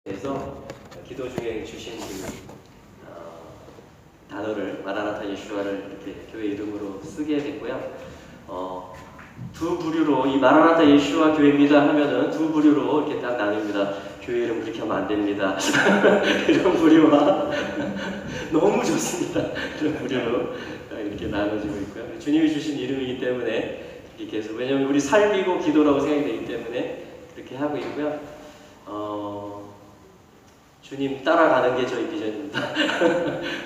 그래서 기도 중에 주신 단어를 마라나타 예슈아를 이렇게 교회 이름으로 쓰게 됐고요. 두 부류로 이 마라나타 예슈아 교회입니다 하면은 두 부류로 이렇게 딱 나뉩니다. 교회 이름 그렇게 하면 안 됩니다. 이런 부류와 너무 좋습니다. 이런 부류로 이렇게 나눠지고 있고요. 주님이 주신 이름이기 때문에 이렇게 해서 왜냐하면 우리 삶이고 기도라고 생각이 되기 때문에 그렇게 하고 있고요. 주님 따라가는 게 저희 비전입니다.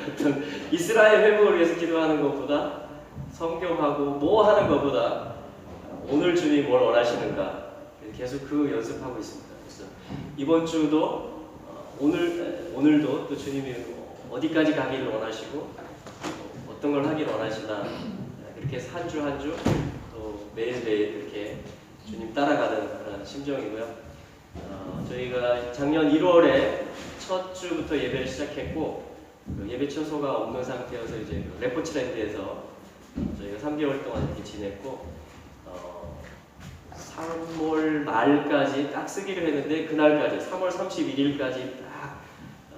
어떤 이스라엘 회복을 위해서 기도하는 것보다 성경하고 뭐 하는 것보다 오늘 주님 뭘 원하시는가 계속 그 연습하고 있습니다. 그래서 이번 주도 오늘도 또 주님이 어디까지 가기를 원하시고 어떤 걸 하기를 원하시나 이렇게 해서 한 주 한 주 또 매일매일 이렇게 주님 따라가는 그런 심정이고요. 저희가 작년 1월에 첫 주부터 예배를 시작했고 예배 처소가 없는 상태여서 이제 레포츠랜드에서 저희가 3개월 동안 이렇게 지냈고 3월 말까지 딱 쓰기로 했는데 그날까지 3월 31일까지 딱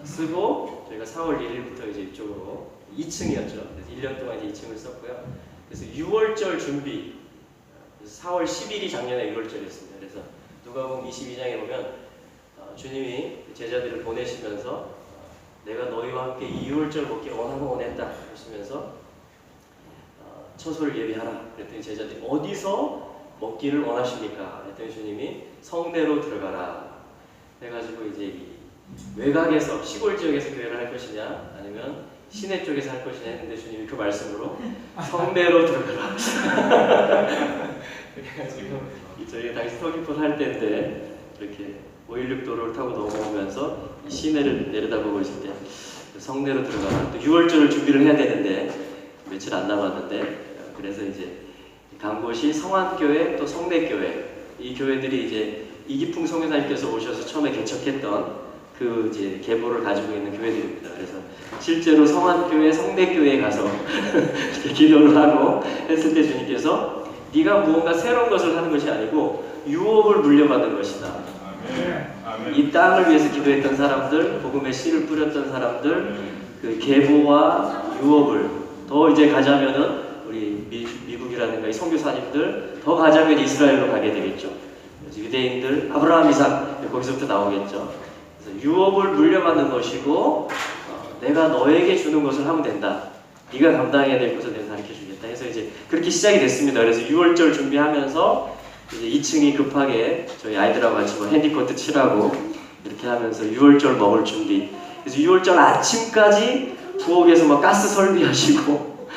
쓰고 저희가 4월 1일부터 이제 이쪽으로 2층이었죠. 그래서 1년 동안 이제 2층을 썼고요. 그래서 6월절 준비 4월 10일이 작년에 6월절이었습니다. 그래서 누가복음 22장에 보면 주님이 제자들을 보내시면서 내가 너희와 함께 이 6월절 먹기를 원했다 하시면서 처소를 예비하라. 그랬더니 제자들이 어디서 먹기를 원하십니까? 그랬더니 주님이 성내로 들어가라. 해가지고 이제 이 외곽에서 시골 지역에서 교회를 할 것이냐 아니면 시내 쪽에서 할 것이냐 했는데 주님이 그 말씀으로 성내로 들어가라. 그래가지고 저희가 당시 서귀포 살 때인데 이렇게 516도로를 타고 넘어오면서 이 시내를 내려다보고 있을 때 성내로 들어가라. 또 6월절을 준비를 해야 되는데 며칠 안 남았는데 그래서 이제 간 곳이 성안교회 또 성내교회 이 교회들이 이제 이기풍 성교사님께서 오셔서 처음에 개척했던 그 이제 계보를 가지고 있는 교회들입니다. 그래서 실제로 성안교회 성내교회에 가서 기도를 하고 했을 때 주님께서 네가 무언가 새로운 것을 하는 것이 아니고 유업을 물려받는 것이다. 아멘. 이 땅을 위해서 기도했던 사람들, 복음의 씨를 뿌렸던 사람들, 그 계보와 유업을 더 이제 가자면은 우리 미국이라든가 이 선교사님들 더 가자면 이스라엘로 가게 되겠죠. 그래서 유대인들 아브라함, 이삭 거기서부터 나오겠죠. 그래서 유업을 물려받는 것이고 내가 너에게 주는 것을 하면 된다. 네가 감당해야 될 것을 내가 가르쳐 주겠다. 해서 이제 그렇게 시작이 됐습니다. 그래서 6월절 준비하면서 이제 2층이 급하게 저희 아이들하고 같이 뭐 핸디코트 칠하고 이렇게 하면서 6월절 먹을 준비. 그래서 6월절 아침까지 부엌에서 막 가스 설비하시고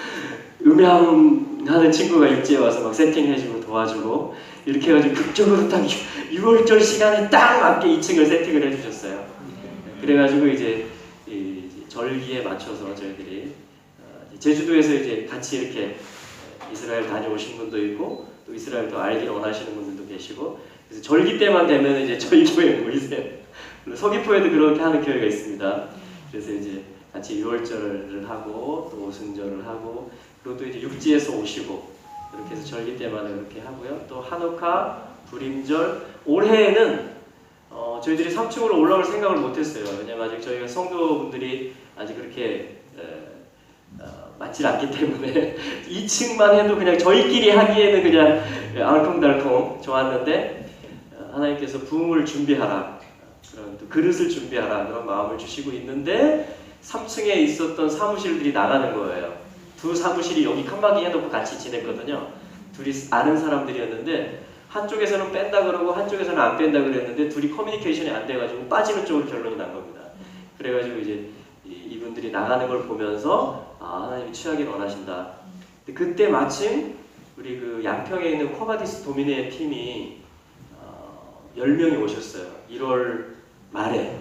음향하는 친구가 육지에 와서 막 세팅해주고 도와주고 이렇게 해가지고 극적으로 딱 6월절 시간에 딱 맞게 2층을 세팅을 해주셨어요. 그래가지고 이제 절기에 맞춰서 저희들이 제주도에서 이제 같이 이렇게 이스라엘 다녀오신 분도 있고 또 이스라엘 더 알기 원하시는 분들도 계시고 그래서 절기 때만 되면 이제 저희 교회에 모이세요. 서귀포에도 그렇게 하는 교회가 있습니다. 그래서 이제 같이 6월절을 하고 또 오순절을 하고 그리고 또 이제 육지에서 오시고 이렇게 해서 절기 때마다 그렇게 하고요. 또 한우카, 불임절 올해에는 저희들이 3층으로 올라올 생각을 못했어요. 왜냐면 아직 저희가 성도분들이 아직 그렇게 많지 않기 때문에 2층만 해도 그냥 저희끼리 하기에는 그냥 알콩달콩 좋았는데 하나님께서 부흥을 준비하라 그런 또 그릇을 준비하라 그런 마음을 주시고 있는데 3층에 있었던 사무실들이 나가는 거예요. 두 사무실이 여기 칸막이 해놓고 같이 지냈거든요. 둘이 아는 사람들이었는데 한쪽에서는 뺀다 그러고 한쪽에서는 안 뺀다 그랬는데 둘이 커뮤니케이션이 안 돼가지고 빠지는 쪽으로 결론이 난 겁니다. 그래가지고 이제 이분들이 나가는 걸 보면서 하나님이 취하기를 원하신다. 그때 마침 우리 그 양평에 있는 코바디스 도미네 팀이 10명이 오셨어요. 1월 말에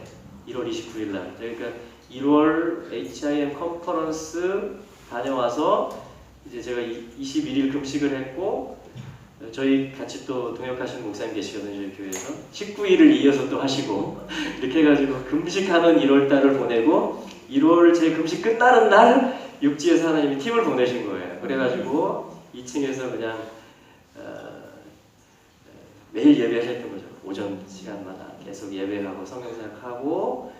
1월 29일 날. 그러니까 1월 HIM 컨퍼런스 다녀와서 이제 제가 21일 금식을 했고 저희 같이 또 동역하시는 목사님 계시거든요. 저희 교회에서 19일을 이어서 또 하시고 이렇게 해가지고 금식하는 1월달을 보내고 1월 제 금식 끝나는 날 육지에서 하나님이 팀을 보내신 거예요. 그래가지고 2층에서 그냥 매일 예배를 했던 거죠. 오전 시간마다 계속 예배하고 성경사역하고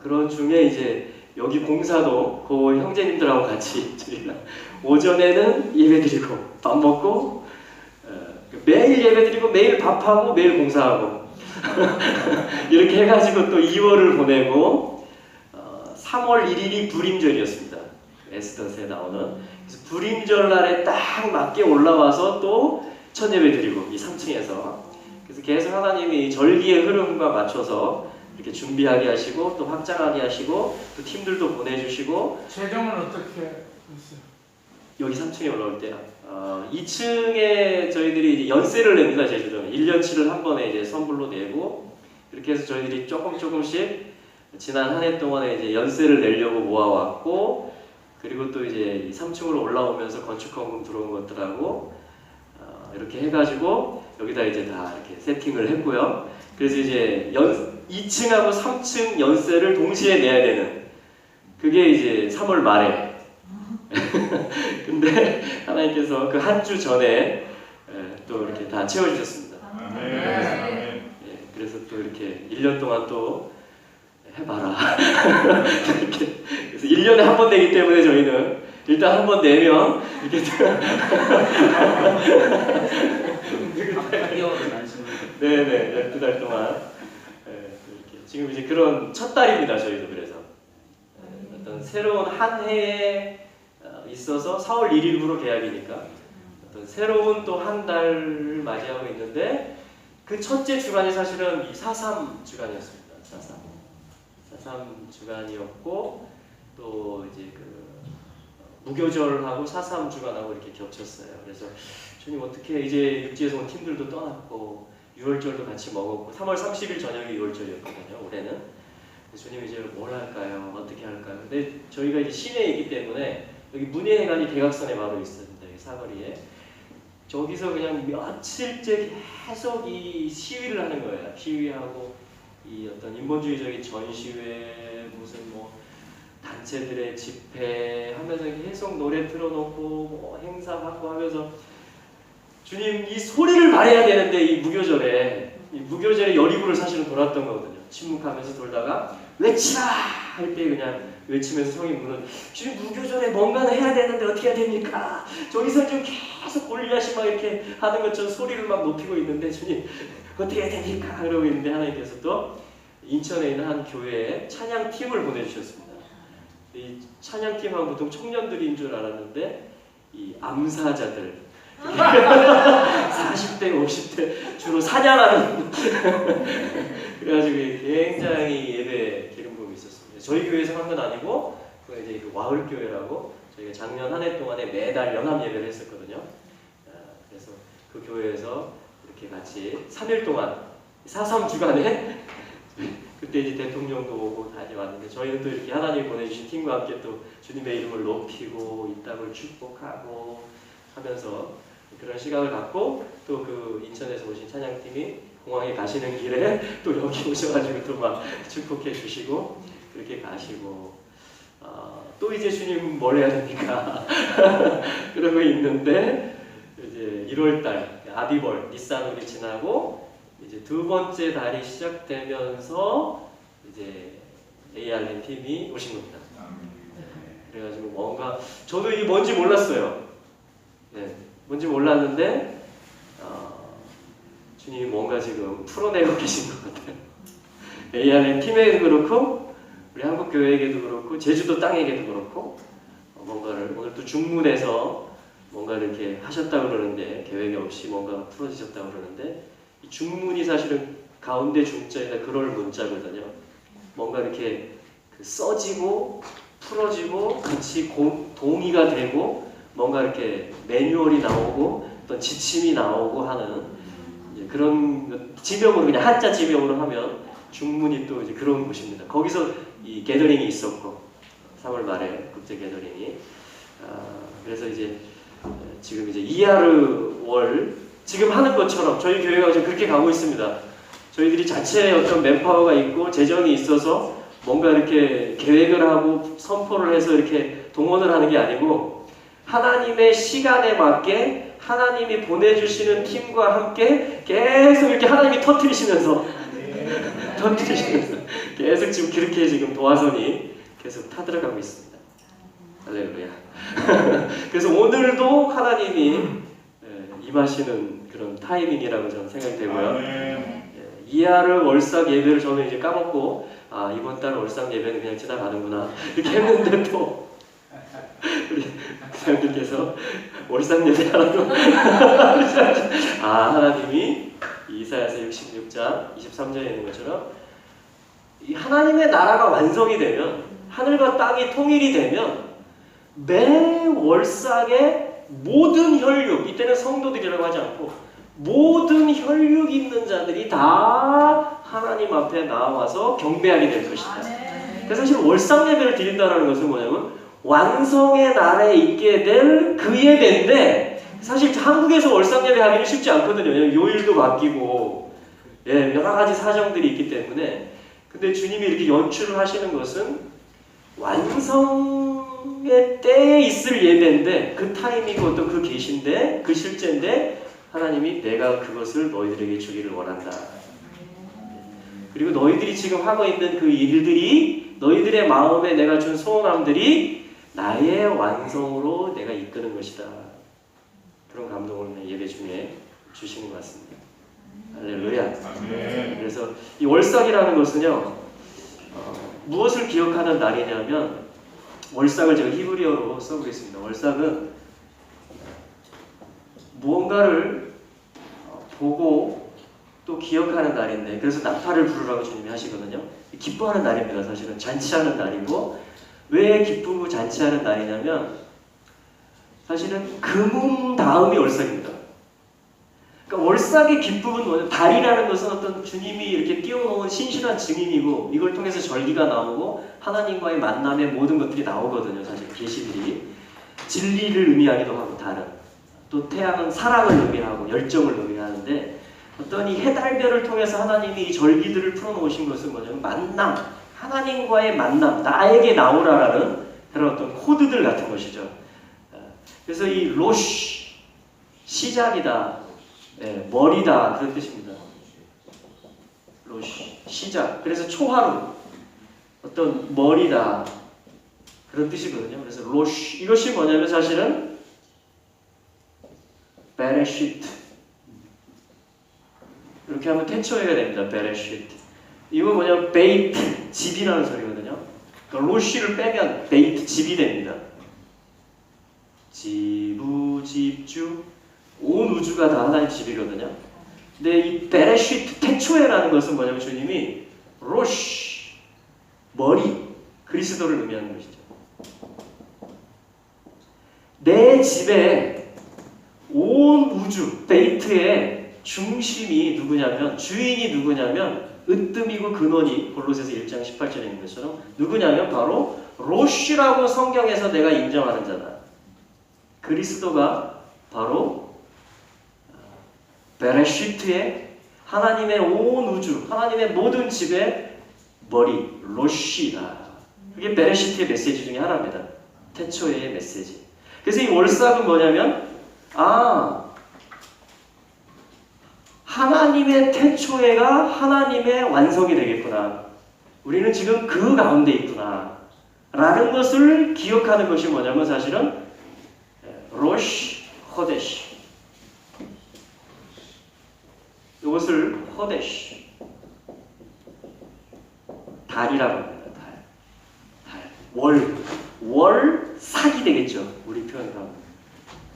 그런 중에 이제 여기 공사도 그 형제님들하고 같이 저희가 오전에는 예배드리고 밥 먹고 매일 예배드리고 매일 밥하고 매일 공사하고 이렇게 해가지고 또 2월을 보내고 3월 1일이 불임절이었습니다. 에스더서에 나오는. 그래서 불임절 날에 딱 맞게 올라와서 또 첫 예배 드리고 이 3층에서 그래서 계속 하나님이 절기의 흐름과 맞춰서 이렇게 준비하게 하시고 또 확장하게 하시고 또 팀들도 보내주시고. 재정은 어떻게 했어요? 여기 3층에 올라올 때요. 2층에 저희들이 이제 연세를 냅니다. 제주도는 1년치를 한 번에 이제 선불로 내고 이렇게 해서 저희들이 조금씩 지난 한 해 동안에 이제 연세를 내려고 모아왔고 그리고 또 이제 3층으로 올라오면서 건축헌금 들어온 것들하고 이렇게 해가지고 여기다 이제 다 이렇게 세팅을 했고요. 그래서 이제 2층하고 3층 연세를 동시에 내야 되는 그게 이제 3월 말에. 근데 하나님께서 그 한 주 전에 또 이렇게 다 채워주셨습니다. 그래서 또 이렇게 1년 동안 또 해봐라. 이렇게. 그래서 1년에 한 번 내기 때문에 저희는 일단 한 번 내면 이렇게 네네 12달 동안 이렇게 지금 이제 그런 첫 달입니다. 저희도 그래서 어떤 새로운 한 해에 있어서 4월 1일부로 계약이니까 어떤 새로운 또 한 달을 맞이하고 있는데 그 첫째 주간이 사실은 이 4.3 주간이었습니다. 4.3 주간이었고 또 이제 그 무교절하고 4.3 주간하고 이렇게 겹쳤어요. 그래서 주님 어떻게 이제 육지에서 온 팀들도 떠났고 6월절도 같이 먹었고 3월 30일 저녁이 6월절이었거든요. 올해는. 주님 이제 뭘 할까요? 어떻게 할까요? 근데 저희가 이제 시내에 있기 때문에 여기 문예회관이 대각선에 바로 있었는데 사거리에 저기서 그냥 며칠째 계속 이 시위를 하는 거예요. 시위하고 이 어떤 인본주의적인 전시회 무슨 뭐 단체들의 집회 하면서 계속 노래 틀어놓고 뭐 행사하고 하면서 주님 이 소리를 말해야 되는데 이 무교절에 여리부를 사실은 돌았던 거거든요. 침묵하면서 돌다가 외치라 할 때 그냥 외치면서 성이 무는 주님 무교절에 뭔가는 해야 되는데 어떻게 해야 됩니까? 저기서 좀 계속 골리앗이 막 이렇게 하는 것처럼 소리를 막 높이고 있는데 주님 어떻게 해야 됩니까? 그러고 있는데 하나님께서 또 인천에 있는 한 교회에 찬양팀을 보내주셨습니다. 이 찬양팀하고 보통 청년들인 줄 알았는데 이 암사자들 40대, 50대 주로 사냥하는 그래가지고 굉장히 예배 기름 부음이 있었습니다. 저희 교회에서 한 건 아니고 그 이제 그 와울교회라고 저희가 작년 한 해 동안에 매달 연합 예배를 했었거든요. 그래서 그 교회에서 이렇게 같이 3일 동안 4.3 주간에 그때 이제 대통령도 오고 다 이제 왔는데 저희는 또 이렇게 하나님 보내주신 팀과 함께 또 주님의 이름을 높이고 이 땅을 축복하고 하면서 그런 시간을 갖고 또 그 인천에서 오신 찬양팀이 공항에 가시는 길에 또 여기 오셔가지고 또 막 축복해 주시고 그렇게 가시고 또 이제 주님 뭘 해야 됩니까? 그러고 있는데 이제 1월달 아비벌 니산월이 지나고 이제 두 번째 달이 시작되면서 이제 ARN 팀이 오신 겁니다. 그래가지고 뭔가 저도 이게 뭔지 몰랐어요. 네, 뭔지 몰랐는데 주님이 뭔가 지금 풀어내고 계신 것 같아요. ARN 팀에도 그렇고 우리 한국 교회에게도 그렇고 제주도 땅에게도 그렇고 뭔가를 오늘 또 중문에서 뭔가 이렇게 하셨다고 그러는데 계획이 없이 뭔가 풀어지셨다고 그러는데 이 중문이 사실은 가운데 중자에다 그럴 문자거든요. 뭔가 이렇게 써지고 풀어지고 같이 동의가 되고 뭔가 이렇게 매뉴얼이 나오고 어떤 지침이 나오고 하는 그런 지명으로 그냥 한자 지명으로 하면 중문이 또 이제 그런 곳입니다. 거기서 이 게더링이 있었고 3월 말에 국제 게더링이 그래서 이제 지금 이제 이하르월 지금 하는 것처럼 저희 교회가 지금 그렇게 가고 있습니다. 저희들이 자체의 어떤 맨파워가 있고 재정이 있어서 뭔가 이렇게 계획을 하고 선포를 해서 이렇게 동원을 하는 게 아니고 하나님의 시간에 맞게 하나님이 보내주시는 팀과 함께 계속 이렇게 하나님이 터뜨리시면서 터뜨리시면서 계속 지금 그렇게 지금 도화선이 계속 타들어가고 있습니다. 할렐루야. 그래서 오늘도 하나님이 임하시는 그런 타이밍이라고 저는 생각이 되고요. 이하를 월삭 예배를 저는 이제 까먹고 이번 달 월삭 예배는 그냥 지나가는구나 이렇게 했는데 또 우리 목사님께서 월삭 예배 하라고 하나님이 이사야서 66장 23절에 있는 것처럼 이 하나님의 나라가 완성이 되면 하늘과 땅이 통일이 되면 매 월삭의 모든 혈육, 이때는 성도들이라고 하지 않고 모든 혈육 있는 자들이 다 하나님 앞에 나와서 경배하게 될 것이다. 그래서 사실 월삭 예배를 드린다는 것은 뭐냐면 완성의 나라에 있게 될 그 예배인데 사실 한국에서 월삭 예배 하기는 쉽지 않거든요. 왜냐면 요일도 바뀌고 여러 가지 사정들이 있기 때문에. 근데 주님이 이렇게 연출을 하시는 것은 완성의 때에 있을 예배인데 그 타임이고 또 그 계신데 그 실제인데 하나님이 내가 그것을 너희들에게 주기를 원한다. 그리고 너희들이 지금 하고 있는 그 일들이 너희들의 마음에 내가 준 소원함들이 나의 완성으로 내가 이끄는 것이다. 그런 감동을 예배 중에 주시는 것 같습니다. 할렐루야. 그래서 이 월삭이라는 것은요 무엇을 기억하는 날이냐면 월삭을 제가 히브리어로 써보겠습니다. 월삭은 무언가를 보고 또 기억하는 날인데 그래서 나팔을 부르라고 주님이 하시거든요. 기뻐하는 날입니다. 사실은 잔치하는 날이고 왜 기쁘고 잔치하는 날이냐면 사실은 금음 다음이 월삭입니다. 그러니까 월삭의 기쁨은 뭐냐? 달이라는 것은 어떤 주님이 이렇게 띄워놓은 신실한 증인이고 이걸 통해서 절기가 나오고 하나님과의 만남의 모든 것들이 나오거든요. 사실 계시들이 진리를 의미하기도 하고 달은 또 태양은 사랑을 의미하고 열정을 의미하는데 어떤 이 해달별을 통해서 하나님이 이 절기들을 풀어놓으신 것은 뭐냐면 만남, 하나님과의 만남, 나에게 나오라라는 그런 어떤 코드들 같은 것이죠. 그래서 이 로시 시작이다. 머리다 그런 뜻입니다. 로시 시작. 그래서 초하루 어떤 머리다 그런 뜻이거든요. 그래서 로시 이것이 뭐냐면 사실은 베레시트 이렇게 하면 태초해가 됩니다. 베레시트 이거 뭐냐면 베이트 집이라는 소리거든요. 그러니까 로시를 빼면 베이트 집이 됩니다. 지부 집주 온 우주가 다 하나님 집이거든요. 근데 이 베레시트 태초에라는 것은 뭐냐면 주님이 로시 머리 그리스도를 의미하는 것이죠. 내 집에 온 우주 베이트의 중심이 누구냐면 주인이 누구냐면 으뜸이고 근원이 골로새서 1장 18절에 있는 것처럼 누구냐면 바로 로시라고 성경에서 내가 인정하는 자다. 그리스도가 바로 베레시트의 하나님의 온 우주, 하나님의 모든 집의 머리, 로시다. 그게 베레시트의 메시지 중에 하나입니다. 태초의 메시지. 그래서 이 월삭은 뭐냐면 하나님의 태초에가 하나님의 완성이 되겠구나. 우리는 지금 그 가운데 있구나. 라는 것을 기억하는 것이 뭐냐면 사실은 로시 호데시 이것을 호데시 달이라고 합니다. 월삭이 되겠죠. 우리 표현으로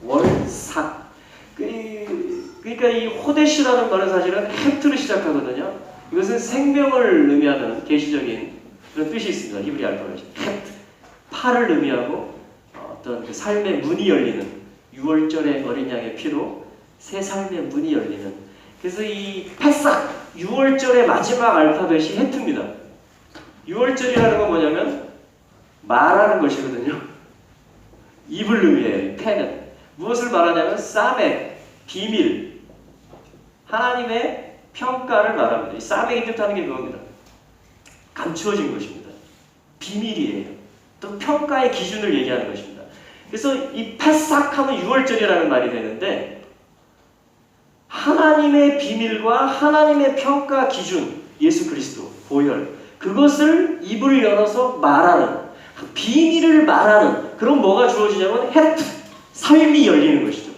월삭. 그러니까 이 호데시라는 말은 사실은 헤트로 시작하거든요. 이것은 생명을 의미하는 계시적인 그런 뜻이 있습니다. 히브리 알파벳이 헤트, 팔을 의미하고 어떤 그 삶의 문이 열리는 6월절의 어린 양의 피로 새 삶의 문이 열리는. 그래서 이 패삭 6월절의 마지막 알파벳이 헤트입니다. 6월절이라는 건 뭐냐면 말하는 것이거든요. 입을 의미해요. 펜은 무엇을 말하냐면 사맥, 비밀, 하나님의 평가를 말합니다. 이 사맥이 뜻하는 게 그겁니다. 감추어진 것입니다. 비밀이에요. 또 평가의 기준을 얘기하는 것입니다. 그래서 이 패삭하면 6월절이라는 말이 되는데 하나님의 비밀과 하나님의 평가 기준, 예수 그리스도, 보혈. 그것을 입을 열어서 말하는, 비밀을 말하는, 그럼 뭐가 주어지냐면 헤트, 삶이 열리는 것이죠.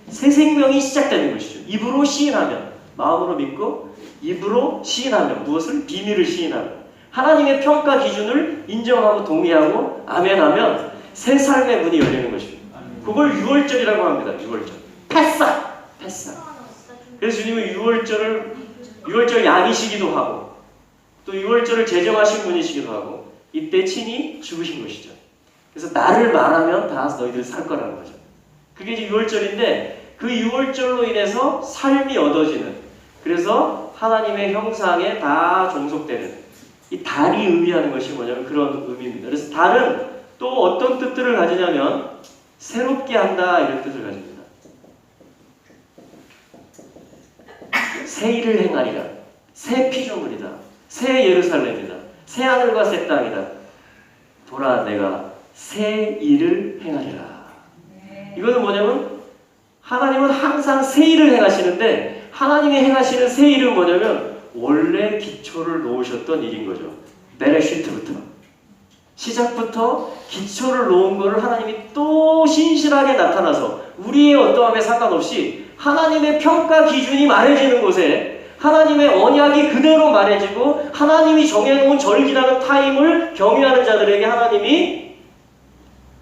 새 생명이 시작되는 것이죠. 입으로 시인하면, 마음으로 믿고 입으로 시인하면, 무엇을? 비밀을 시인하면, 하나님의 평가 기준을 인정하고 동의하고 아멘하면 새 삶의 문이 열리는 것입니다. 그걸 유월절이라고 합니다. 유월절. 패사. 그래서 주님은 유월절 양이시기도 하고 또 유월절을 제정하신 분이시기도 하고 이때 친히 죽으신 것이죠. 그래서 나를 말하면 다 너희들 살 거라는 거죠. 그게 이제 유월절인데 그 유월절로 인해서 삶이 얻어지는, 그래서 하나님의 형상에 다 종속되는, 이 달이 의미하는 것이 뭐냐면 그런 의미입니다. 그래서 달은 또 어떤 뜻들을 가지냐면 새롭게 한다 이런 뜻을 가집니다. 새 일을 행하리라, 새 피조물이다, 새 예루살렘이다, 새 하늘과 새 땅이다. 보라 내가 새 일을 행하리라. 이거는 뭐냐면 하나님은 항상 새 일을 행하시는데 하나님이 행하시는 새 일은 뭐냐면 원래 기초를 놓으셨던 일인 거죠. 베레시트부터 시작부터 기초를 놓은 거를 하나님이 또 신실하게 나타나서 우리의 어떠함에 상관없이 하나님의 평가 기준이 말해지는 곳에 하나님의 언약이 그대로 말해지고 하나님이 정해놓은 절기라는 타임을 경유하는 자들에게 하나님이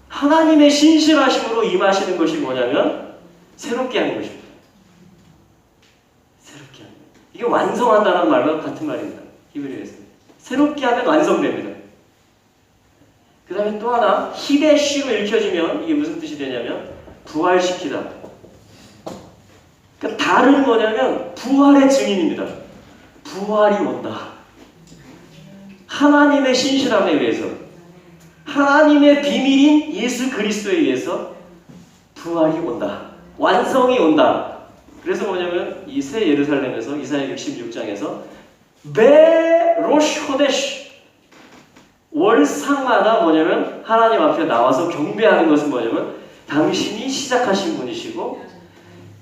하나님의 신실하심으로 임하시는 것이 뭐냐면 새롭게 하는 것입니다. 새롭게 하는 것. 이게 완성한다는 말과 같은 말입니다. 히브리어에서. 새롭게 하면 완성됩니다. 그 다음에 또 하나 히데시로 읽혀지면 이게 무슨 뜻이 되냐면 부활시키다. 그러니까 달은 뭐냐면 부활의 증인입니다. 부활이 온다. 하나님의 신실함에 의해서, 하나님의 비밀인 예수 그리스도에 의해서 부활이 온다. 완성이 온다. 그래서 뭐냐면 이 새 예루살렘에서 이사야 66장에서 매 로시 호데시 월상마다 뭐냐면 하나님 앞에 나와서 경배하는 것은 뭐냐면 당신이 시작하신 분이시고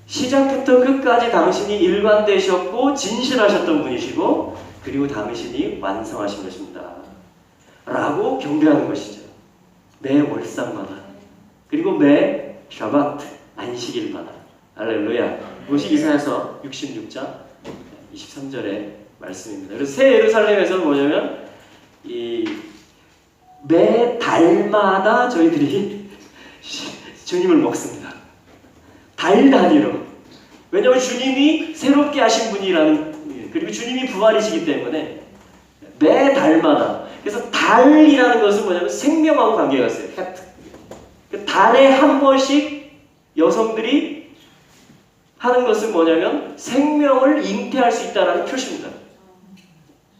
시작부터 끝까지 당신이 일관되셨고 진실하셨던 분이시고 그리고 당신이 완성하신 것입니다. 라고 경배하는 것이죠. 매 월상마다 그리고 매 샤바트 안식일마다. 할렐루야. 이것이 이사야서 66장 23절의 말씀입니다. 그래서 새 예루살렘에서는 뭐냐면 매 달마다 저희들이 주님을 먹습니다. 달 단위로. 왜냐하면 주님이 새롭게 하신 분이라는, 그리고 주님이 부활이시기 때문에 매 달마다. 그래서 달이라는 것은 뭐냐면 생명하고 관계가 있어요. 그 달에 한 번씩 여성들이 하는 것은 뭐냐면 생명을 잉태할 수 있다는 표시입니다.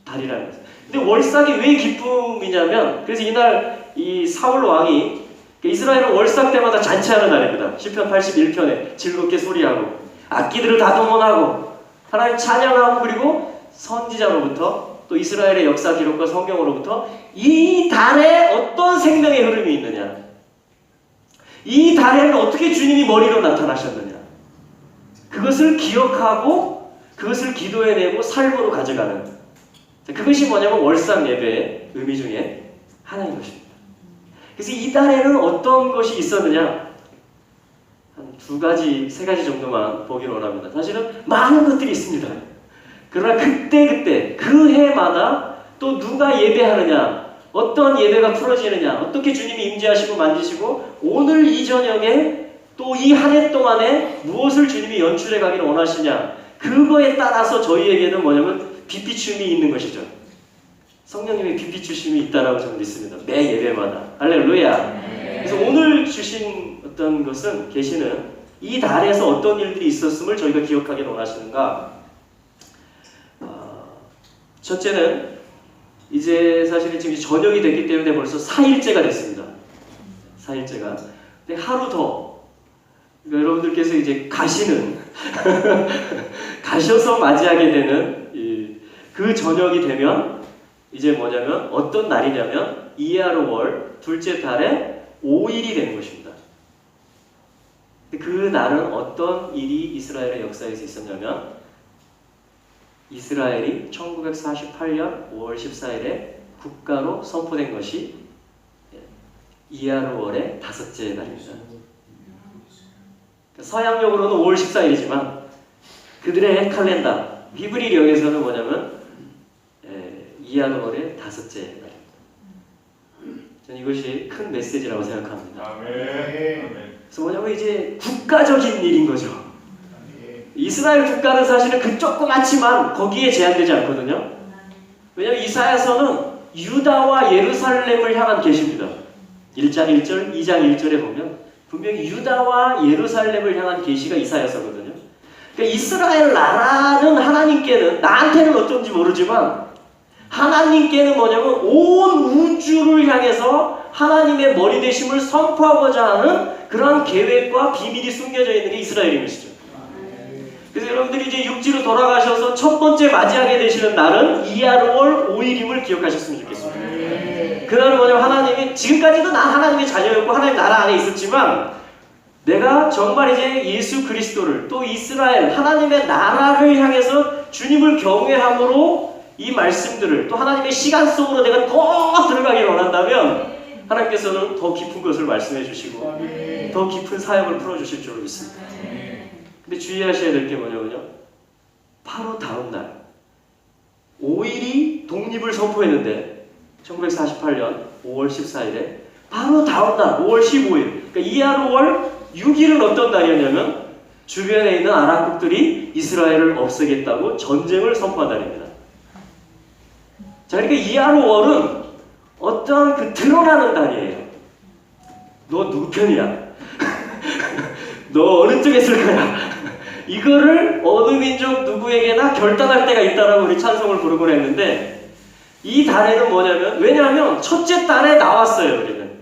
달이라는 것은. 근데 월삭이 왜 기쁨이냐면, 그래서 이날 이 사울 왕이 이스라엘은 월삭 때마다 잔치하는 날입니다. 시편 81편에 즐겁게 소리하고 악기들을 다 동원하고 하나님 찬양하고 그리고 선지자로부터 또 이스라엘의 역사 기록과 성경으로부터 이 달에 어떤 생명의 흐름이 있느냐, 이 달에는 어떻게 주님이 머리로 나타나셨느냐, 그것을 기억하고 그것을 기도해내고 삶으로 가져가는, 그것이 뭐냐면 월삭 예배의 의미 중에 하나인 것입니다. 그래서 이 달에는 어떤 것이 있었느냐, 한 두 가지, 세 가지 정도만 보기를 원합니다. 사실은 많은 것들이 있습니다. 그러나 그때 그 해마다 또 누가 예배하느냐, 어떤 예배가 풀어지느냐, 어떻게 주님이 임재하시고 만지시고 오늘 이 저녁에 또 이 한 해 동안에 무엇을 주님이 연출해 가기를 원하시냐, 그거에 따라서 저희에게는 뭐냐면 빛비춤이 있는 것이죠. 성령님의 빛비추심이 있다라고 저는 믿습니다. 매 예배마다. 할렐루야. 그래서 오늘 주신 어떤 것은, 계시는 이 달에서 어떤 일들이 있었음을 저희가 기억하기를 원하시는가. 첫째는 이제 사실은 지금 저녁이 됐기 때문에 벌써 4일째가 됐습니다. 4일째가. 근데 하루 더, 그러니까 여러분들께서 이제 가시는 가셔서 맞이하게 되는 그 저녁이 되면 이제 뭐냐면 어떤 날이냐면 이하르월 둘째 달에 5일이 되는 것입니다. 그 날은 어떤 일이 이스라엘의 역사에서 있었냐면 이스라엘이 1948년 5월 14일에 국가로 선포된 것이 이하르월의 다섯째 날입니다. 서양력으로는 5월 14일이지만 그들의 칼렌다 히브리력에서는 뭐냐면 이하르월의 다섯째 날입니다. 저는 이것이 큰 메시지라고 생각합니다. 그래서 뭐냐면 이제 국가적인 일인 거죠. 이스라엘 국가는 사실은 그 조그맣지만 거기에 제한되지 않거든요. 왜냐하면 이사야서는 유다와 예루살렘을 향한 계시입니다. 1장 1절, 2장 1절에 보면 분명히 유다와 예루살렘을 향한 계시가 이사야서거든요. 그러니까 이스라엘 나라는 하나님께는, 나한테는 어쩐지 모르지만 하나님께는 뭐냐면 온 우주를 향해서 하나님의 머리 되심을 선포하고자 하는 그러한 계획과 비밀이 숨겨져 있는 게 이스라엘인 것이죠. 그래서 여러분들이 이제 육지로 돌아가셔서 첫 번째 맞이하게 되시는 날은 이하르월 5일임을 기억하셨으면 좋겠습니다. 그날은 뭐냐면 하나님이, 지금까지도 나 하나님의 자녀였고 하나님 나라 안에 있었지만 내가 정말 이제 예수 그리스도를, 또 이스라엘 하나님의 나라를 향해서 주님을 경외함으로 이 말씀들을, 또 하나님의 시간 속으로 내가 더 들어가기를 원한다면 하나님께서는 더 깊은 것을 말씀해 주시고 더 깊은 사역을 풀어주실 줄로 믿습니다. 근데 주의하셔야 될 게 뭐냐면요, 바로 다음 날 5일이 독립을 선포했는데 1948년 5월 14일에 바로 다음 날 5월 15일, 그러니까 이하르월 6일은 어떤 날이었냐면 주변에 있는 아랍국들이 이스라엘을 없애겠다고 전쟁을 선포한 날입니다. 자, 그러니까 이하르월은 어떤 그 드러나는 날이에요. 너 누구 편이야? 너 어느 쪽에 쓸 거야? 이거를 어느 민족 누구에게나 결단할 때가 있다라고 우리 찬송을 부르곤 했는데, 이 달에는 뭐냐면, 왜냐하면 첫째 달에 나왔어요, 우리는.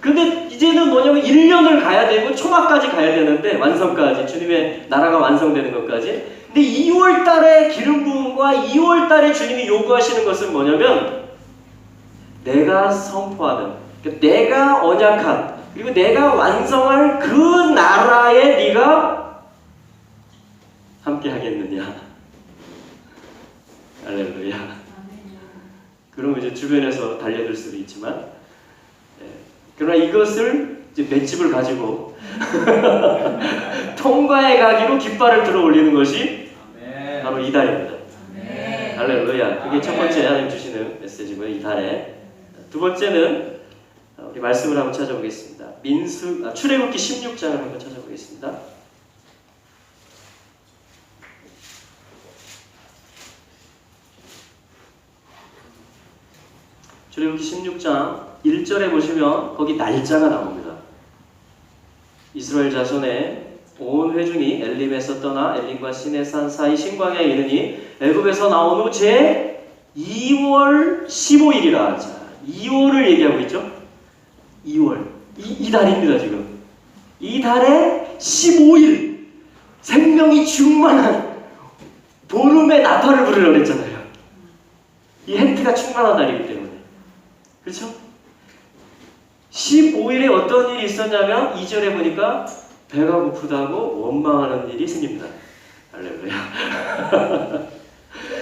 근데 이제는 뭐냐면 1년을 가야 되고 초막까지 가야 되는데, 완성까지, 주님의 나라가 완성되는 것까지. 근데 2월 달에 기름 부음과 2월 달에 주님이 요구하시는 것은 뭐냐면 내가 선포하는, 그러니까 내가 언약한, 그리고 내가 완성할 그 나라에 네가 함께 하겠느냐. 할렐루야. 그러면 이제 주변에서 달려들 수도 있지만, 그러나 이것을 이제 맷집을 가지고 통과해 가기로 깃발을 들어 올리는 것이 바로 이 달입니다. 할렐루야. 그게 첫 번째 하나님 주시는 메시지고요, 이 달에. 두 번째는 우리 말씀을 한번 찾아보겠습니다. 출애굽기 16장을 한번 찾아보겠습니다. 출애굽기 16장 1절에 보시면 거기 날짜가 나옵니다. 이스라엘 자손의 온 회중이 엘림에서 떠나 엘림과 시내산 사이 신광야에 이르니 애굽에서 나온 후 제 2월 15일이라. 자, 2월을 얘기하고 있죠. 2월. 이 달입니다, 지금. 이 달에 15일 생명이 충만한 보름의 나팔을 부르려고 했잖아요. 이 해트가 충만한 날이기 때문에. 그렇죠? 15일에 어떤 일이 있었냐면 2절에 보니까 배가 고프다고 원망하는 일이 생깁니다. 할렐루야.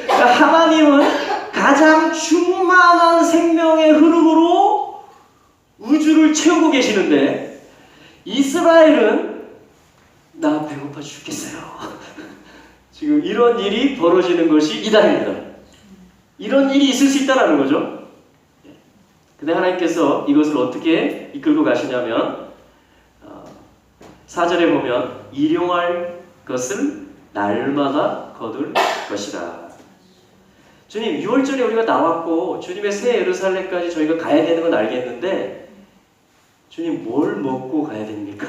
그러니까 하나님은 가장 충만한 생명의 흐름으로 우주를 채우고 계시는데 이스라엘은 나 배고파 죽겠어요. 지금 이런 일이 벌어지는 것이 이달입니다. 이런 일이 있을 수 있다는 거죠. 근데 하나님께서 이것을 어떻게 이끌고 가시냐면 4절에 보면 일용할 것을 날마다 거둘 것이라. 주님, 6월절에 우리가 나왔고 주님의 새 예루살렘까지 저희가 가야 되는 건 알겠는데 주님, 뭘 먹고 가야 됩니까?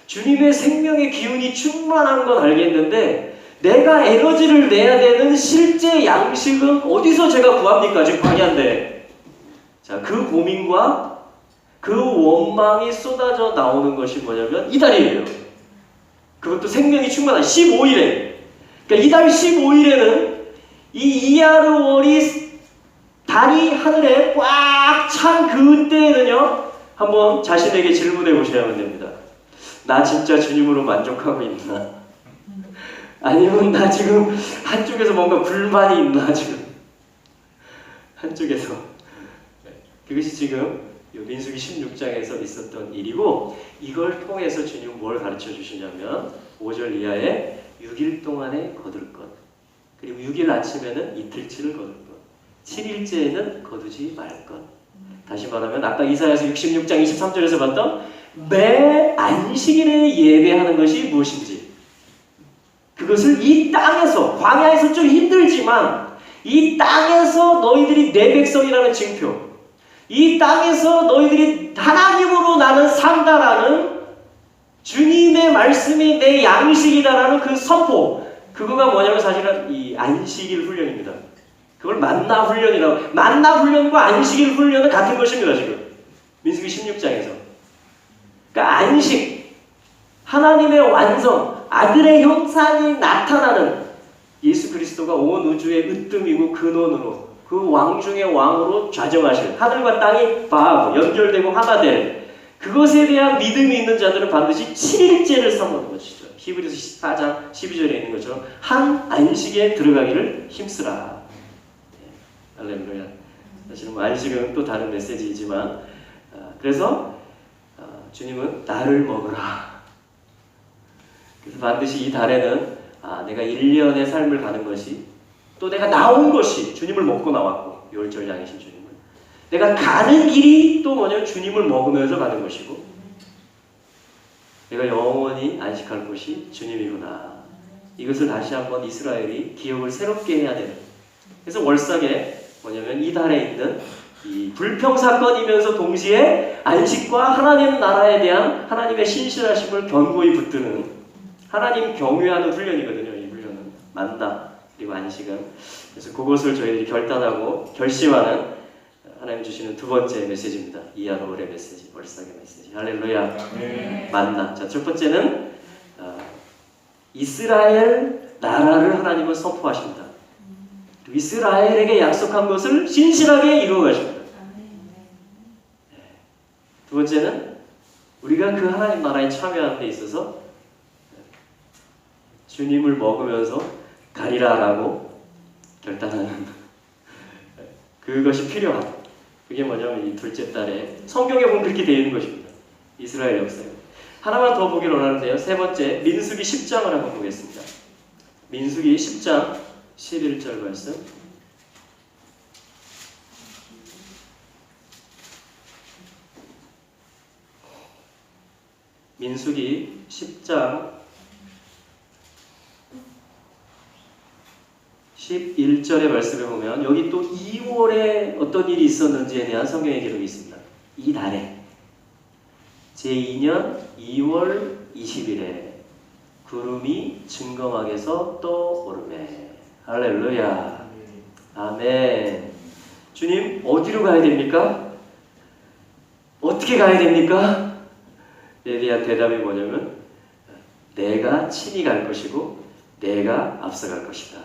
주님의 생명의 기운이 충만한 건 알겠는데 내가 에너지를 내야 되는 실제 양식은 어디서 제가 구합니까? 지금 광야인데. 자, 그 고민과 그 원망이 쏟아져 나오는 것이 뭐냐면 이달이에요. 그것도 생명이 충만한 15일에. 그러니까 이달 15일에는 이 이하르월이 달이 하늘에 꽉 찬 그때에는요, 한번 자신에게 질문해 보셔야만 됩니다. 나 진짜 주님으로 만족하고 있나? 아니면 나 지금 한쪽에서 뭔가 불만이 있나 지금 한쪽에서. 그것이 지금 민수기 16장에서 있었던 일이고, 이걸 통해서 주님은 뭘 가르쳐 주시냐면 5절 이하에 6일 동안에 거둘 것, 그리고 6일 아침에는 이틀치를 거둘 것, 7일째에는 거두지 말 것. 다시 말하면 아까 이사야서 66장 23절에서 봤던 매 안식일에 예배하는 것이 무엇인지, 그것을 이 땅에서, 광야에서 좀 힘들지만 이 땅에서 너희들이 내 백성이라는 징표, 이 땅에서 너희들이 하나님으로 나는 산다라는 주님의 말씀이 내 양식이다라는 그 선포, 그거가 뭐냐면 사실은 이 안식일 훈련입니다. 그걸 만나 훈련이라고. 만나 훈련과 안식일 훈련은 같은 것입니다. 지금 민수기 16장에서. 그러니까 안식, 하나님의 완성, 아들의 형상이 나타나는 예수 그리스도가 온 우주의 으뜸이고 근원으로, 그 왕 중의 왕으로 좌정하실, 하늘과 땅이 바하고 연결되고 하나 될 그것에 대한 믿음이 있는 자들은 반드시 7일째를 삼는 것이죠. 히브리서 14장 12절에 있는 것처럼 한 안식에 들어가기를 힘쓰라. 할렐루야. 사실은 뭐 안식은 또 다른 메시지이지만, 그래서 주님은 나를 먹으라. 그래서 반드시 이 달에는 내가 1년의 삶을 가는 것이, 또 내가 나온 것이 주님을 먹고 나왔고, 6월절 양이신 주님을, 내가 가는 길이 또 뭐냐면 주님을 먹으면서 가는 것이고, 내가 영원히 안식할 곳이 주님이구나. 이것을 다시 한번 이스라엘이 기억을 새롭게 해야 되는. 그래서 월삭에 뭐냐면 이 달에 있는 이 불평사건이면서 동시에 안식과 하나님 나라에 대한 하나님의 신실하심을 견고히 붙드는, 하나님 경외하는 훈련이거든요. 이 훈련은 만나 그리고 안식은. 그래서 그것을 저희들이 결단하고 결심하는 하나님 주시는 두 번째 메시지입니다. 이하로울의 메시지, 월삭의 메시지. 할렐루야. 네. 만나. 자, 첫 번째는 이스라엘 나라를 하나님은 선포하십니다. 이스라엘에게 약속한 것을 신실하게 이루어 가십니다. 두 번째는 우리가 그 하나님 나라에 참여하는 데 있어서 주님을 먹으면서 가리라라고 결단하는 그것이 필요하다. 그게 뭐냐면 이 둘째 달에 성경에 보면 그렇게 되어 있는 것입니다. 이스라엘 역사에. 하나만 더 보기를 원하는데요. 세 번째, 민수기 10장을 한번 보겠습니다. 민수기 10장 11절 말씀. 민수기 10장 11절의 말씀에 보면 여기 또 2월에 어떤 일이 있었는지에 대한 성경의 기록이 있습니다. 이 달에 제2년 2월 20일에 구름이 증거막에서 떠오르매. 할렐루야. 아멘. 주님 어디로 가야 됩니까? 어떻게 가야 됩니까? 에 대한 대답이 뭐냐면 내가 친히 갈 것이고 내가 앞서갈 것이다.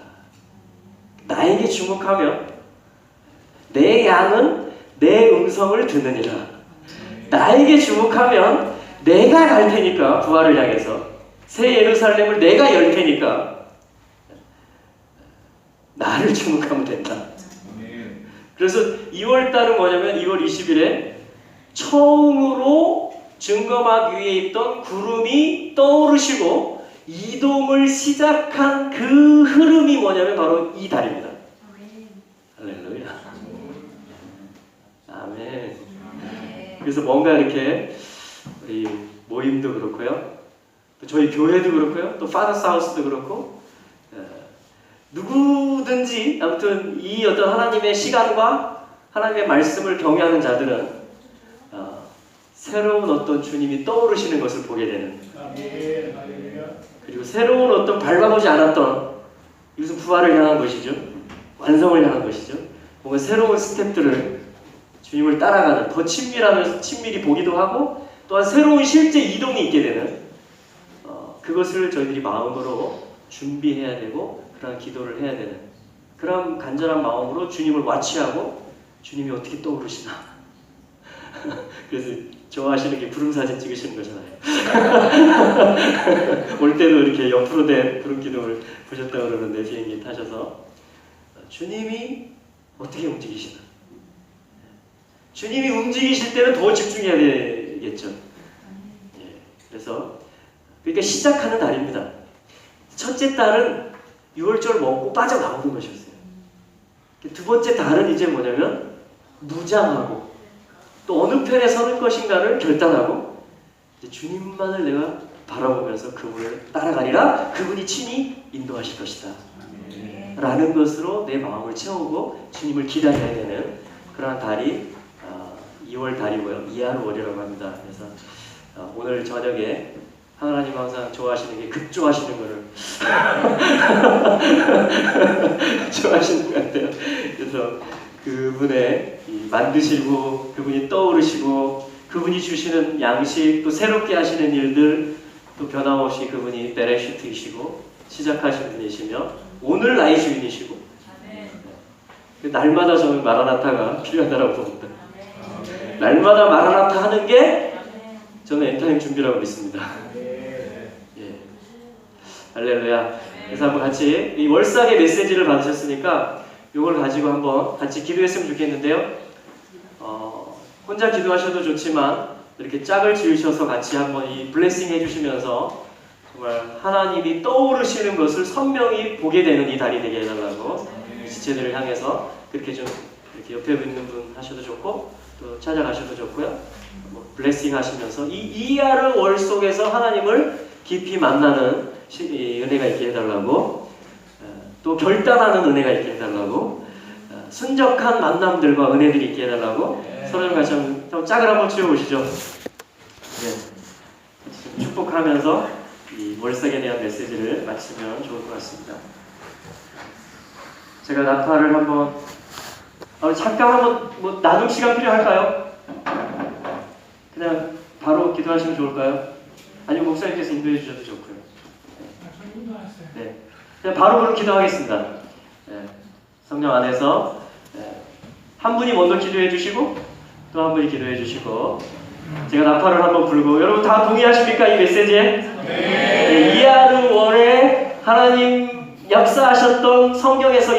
나에게 주목하면 내 양은 내 음성을 듣느니라. 나에게 주목하면 내가 갈 테니까, 부활을 향해서 새 예루살렘을 내가 열 테니까 나를 주목하면 된다. 그래서 2월달은 뭐냐면 2월 20일에 처음으로 증거막 위에 있던 구름이 떠오르시고 이동을 시작한 그 흐름이 뭐냐면 바로 이 달입니다. 할렐루야. 아멘. 그래서 뭔가 이렇게 우리 모임도 그렇고요, 또 저희 교회도 그렇고요, 또 파더스 하우스도 그렇고, 누구든지 아무튼 이 어떤 하나님의 시간과 하나님의 말씀을 경외하는 자들은 새로운 어떤 주님이 떠오르시는 것을 보게 되는, 그리고 새로운 어떤 밟아보지 않았던, 이것은 부활을 향한 것이죠. 완성을 향한 것이죠. 뭔가 새로운 스텝들을 주님을 따라가는, 더 친밀하면서 친밀히 보기도 하고 또한 새로운 실제 이동이 있게 되는, 그것을 저희들이 마음으로 준비해야 되고 그런 기도를 해야 되는, 그런 간절한 마음으로 주님을 와치하고 주님이 어떻게 떠오르시나 그래서 좋아하시는 게 구름 사진 찍으시는 거잖아요. 올 때도 이렇게 옆으로 된 구름 기둥을 보셨다고 그러는데 비행기 타셔서 주님이 어떻게 움직이시나? 주님이 움직이실 때는 더 집중해야 되겠죠. 예, 그래서 그러니까 시작하는 달입니다. 첫째 달은 6월절 먹고 빠져나오는 것이었어요. 두 번째 달은 이제 뭐냐면 무장하고 또 어느 편에 서는 것인가를 결단하고 이제 주님만을 내가 바라보면서 그분을 따라가리라. 그분이 친히 인도하실 것이다 라는 것으로 내 마음을 채우고 주님을 기다려야 되는 그러한 달이 2월 달이고요. 이하루월이라고 합니다. 그래서 오늘 저녁에 하나님 항상 좋아하시는 게 급조하시는 거를 좋아하시는 것 같아요. 그래서 그분의 만드시고 그분이 떠오르시고 그분이 주시는 양식 또 새롭게 하시는 일들 또 변함없이 그분이 베레슈트이시고 시작하신 분이시며 오늘 나의 주인이시고 날마다 저는 마라나타가 필요하다고 봅니다. 날마다 마라나타 하는 게 저는 엔타임 준비라고 믿습니다. 예. 할렐루야. 그래서 한번 같이 이 월삭의 메시지를 받으셨으니까 이걸 가지고 한번 같이 기도했으면 좋겠는데요. 혼자 기도하셔도 좋지만 이렇게 짝을 지으셔서 같이 한번 이 블레싱 해주시면서 정말 하나님이 떠오르시는 것을 선명히 보게 되는 이 달이 되게 해달라고 이 지체들을 향해서 그렇게 좀 이렇게 옆에 있는 분 하셔도 좋고 또 찾아가셔도 좋고요. 뭐 블레싱 하시면서 이 이하루 월 속에서 하나님을 깊이 만나는 은혜가 있게 해달라고 또 결단하는 은혜가 있게 해달라고 순적한 만남들과 은혜들이 있게 해달라고 서로를 같이 한번 짝을 한번 지어보시죠. 네. 축복하면서 이 월삭에 대한 메시지를 마치면 좋을 것 같습니다. 제가 나팔을 한번 잠깐 한번 뭐 나눌 시간 필요할까요? 그냥 바로 기도하시면 좋을까요? 아니면 목사님께서 인도해 주셔도 좋고요. 네. 그냥 바로 기도하겠습니다. 네. 성령 안에서 한 분이 먼저 기도해 주시고 또 한 분이 기도해 주시고 제가 나팔을 한번 불고 여러분 다 동의하십니까? 이 메시지에? 네. 이하루 월에 하나님 역사하셨던 성경에서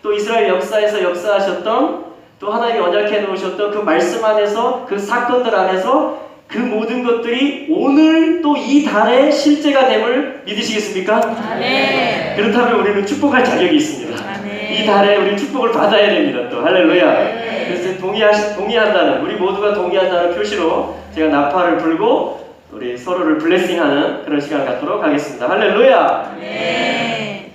또 이스라엘 역사에서 역사하셨던 또 하나님이 언약해 놓으셨던 그 말씀 안에서 그 사건들 안에서 그 모든 것들이 오늘 또 이 달에 실제가 됨을 믿으시겠습니까? 아멘. 그렇다면 우리는 축복할 자격이 있습니다. 아멘. 이 달에 우리 축복을 받아야 됩니다. 또 할렐루야. 그래서 동의한다는 우리 모두가 동의한다는 표시로 제가 나팔을 불고 우리 서로를 블레싱하는 그런 시간을 갖도록 하겠습니다. 할렐루야. 아멘.